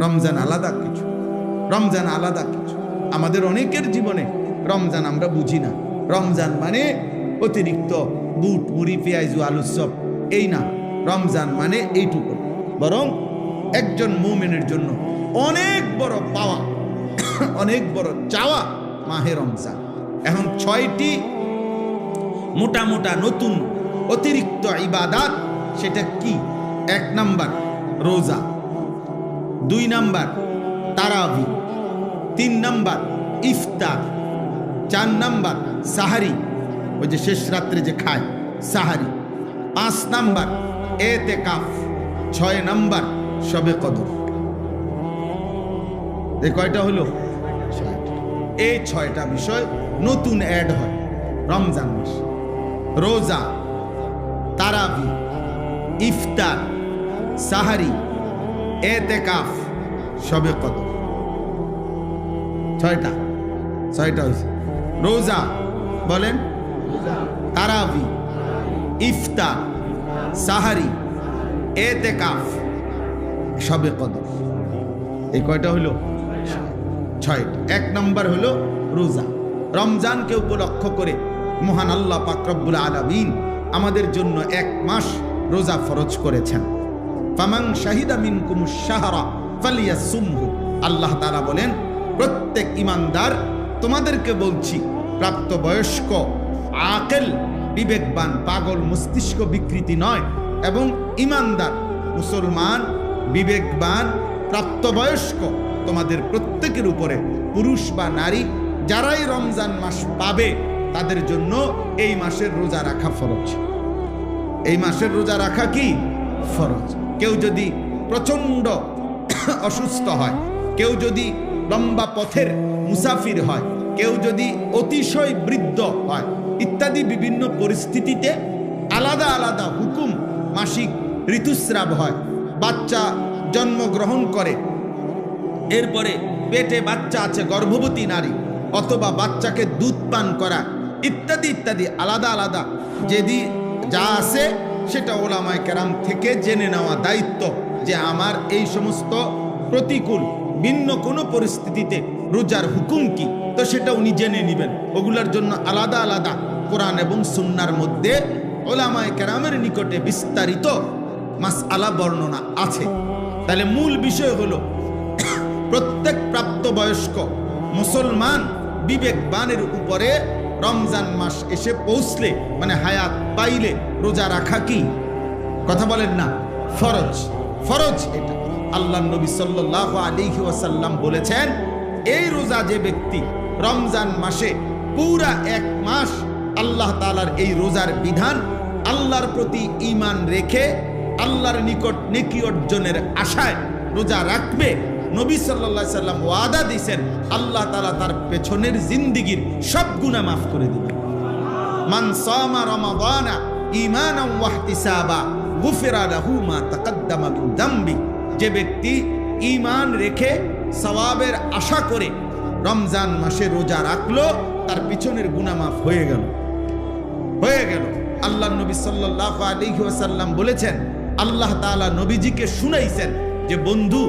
রমজান আলাদা কিছু, রমজান আলাদা কিছু। আমাদের অনেকের জীবনে রমজান আমরা বুঝি না। রমজান মানে অতিরিক্ত বুট মুড়ি পেঁয়াজু আলুর চপ, এই না। রমজান মানে এইটুকু। বরং একজন মুমিনের জন্য অনেক বড় পাওয়া, অনেক বড় চাওয়া মাহে রমজান। এখন 6টি মোটা মোটা নতুন অতিরিক্ত ইবাদাত। সেটা কি? 1 নাম্বার রোজা, 2 নাম্বার তারাবি, 3 নাম্বার ইফতার, 4 নাম্বার সাহারি, ওই যে শেষ রাত্রে যে খায় সাহারি, 5 নাম্বার এতেকাফ, 6 নাম্বার শবে কদর। এই কয়টা হলো? এই 6টা বিষয় নতুন অ্যাড হয় রমজান মাস। রোজা, তারাবি, ইফতার, সাহারি, এতেকাফ, শবে কদর। 6টা হয়েছে। রোজা বলেন, তারাবি, ইফতার, সাহারি, এতেকাফ, শবে কদর। এই কয়টা হলো? 6টা। 1 নাম্বার হলো রোজা। রমজানকে উপলক্ষ করে মহান আল্লাহ পাক রব্বুল আলামিন আমাদের জন্য 1 মাস রোজা ফরজ করেছেন। ফামান শাহিদা মিনকুমুশ শাহরা ফালিয়াসুমহু। আল্লাহ তাআলা বলেন, প্রত্যেক ঈমানদার, তোমাদেরকে বলছি, প্রাপ্তবয়স্ক, আকেল, বিবেকবান, পাগল মস্তিষ্ক বিকৃতি নয়, এবং ঈমানদার মুসলমান, বিবেকবান, প্রাপ্তবয়স্ক তোমাদের প্রত্যেকের উপরে, পুরুষ বা নারী, যারাই রমজান মাস পাবে তাদের জন্য এই মাসের রোজা রাখা ফরজ। এই মাসের রোজা রাখা কি ফরজ। কেউ যদি প্রচন্ড অসুস্থ হয়, কেউ যদি লম্বা পথের মুসাফির হয়, কেউ যদি অতিশয় বৃদ্ধ হয়, ইত্যাদি বিভিন্ন পরিস্থিতিতে আলাদা আলাদা হুকুম। মাসিক ঋতুস্রাব হয়, বাচ্চা জন্মগ্রহণ করে, এরপরে পেটে বাচ্চা আছে, গর্ভবতী নারী, অথবা বাচ্চাকে দুধ পান করা, ইত্যাদি ইত্যাদি আলাদা আলাদা যেদি যা আছে সেটা ওলামায়ে কেরাম থেকে জেনে নেওয়া দায়িত্ব, যে আমার এই সমস্ত প্রতিকূল ভিন্ন কোনো পরিস্থিতিতে রোজার হুকুম কি, তো সেটা উনি জেনে নেবেন। ওগুলোর জন্য আলাদা আলাদা কোরআন এবং সুন্নাহর মধ্যে ওলামায়ে কেরামের নিকটে বিস্তারিত মাসআলা বর্ণনা আছে। তাহলে মূল বিষয় হলো, প্রত্যেক প্রাপ্তবয়স্ক মুসলমান বিবেকবানের উপরে রমজান মাস এসে পৌঁছলে, মানে হায়াত পাইলে, রোজা রাখা কি? কথা বলেন না, ফরজ। ফরজ এটা। আল্লাহ নবী সাল্লাল্লাহু আলাইহি ওয়াসাল্লাম বলেছেন, এই রোজা যে ব্যক্তি রমজান মাসে পুরা 1 মাস আল্লাহ তাআলার এই রোজার বিধান, আল্লাহর প্রতি ঈমান রেখে আল্লাহর নিকট নেকি অর্জনের আশায় রোজা রাখবে, নবী সাল্লাল্লাহু আলাইহি সাল্লাম ওয়াদা দিয়েছেন, আল্লাহ তাআলা তার পেছনের জিন্দেগীর সব গুনাহ মাফ করে দিবেন। মান সামা রমাদানা ঈমানান ওয়া ইহতিসাবা গুফিরা লাহু মা তাকদ্দামা মিন যামবি। যে ব্যক্তি ঈমান রেখে সওয়াবের আশা করে রমজান মাসে রোজা রাখলো, তার পিছনের গুনাহ মাফ হয়ে গেল। আল্লাহ নবী সাল্লাল্লাহু আলাইহি ওয়াসাল্লাম বলেছেন, আল্লাহ তাআলা নবীজিকে শুনাইছেন যে বন্ধু,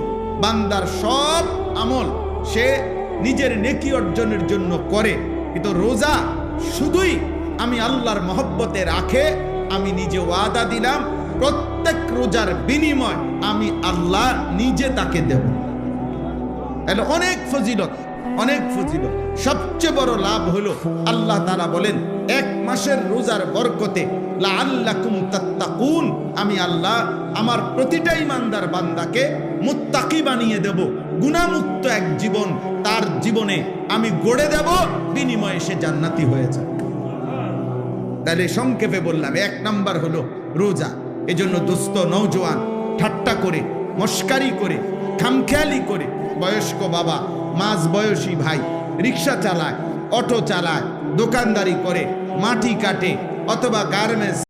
বান্দার সব আমল সে নিজের নেকি অর্জনের জন্য করে, কিন্তু রোজা শুধুই আমি আল্লাহর মহব্বতে রাখে। আমি নিজে ওয়াদা দিলাম, প্রত্যেক রোজার বিনিময় আমি আল্লাহ নিজে তাকে দেব। তাহলে অনেক ফজিলত, অনেক ফজিলত। সবচেয়ে বড় লাভ হলো, আল্লাহ তাআলা বলেন, 1 মাসের রোজার বরকতে লাআল্লাকুম তাত্তাকুন, আমি আল্লাহ আমার প্রতিটা ঈমানদার বান্দাকে মুত্তাকি বানিয়ে দেব। গুনাহমুক্ত এক জীবন তার জীবনে আমি গড়ে দেব, বিনিময়ে সে জান্নাতি হয়ে যাবে। তাহলে সংক্ষেপে বললাম, 1 নাম্বার হলো রোজা। এজন্য দোস্ত নওজোয়ান ঠাট্টা করে, মস্কারি করে, খামখেয়ালি করে, বয়স্ক বাবা, মাঝ বয়সী ভাই রিক্সা চালায়, অটো চালায়, দোকানদারি করে, মাটি কাটে, অথবা গার্মেন্টস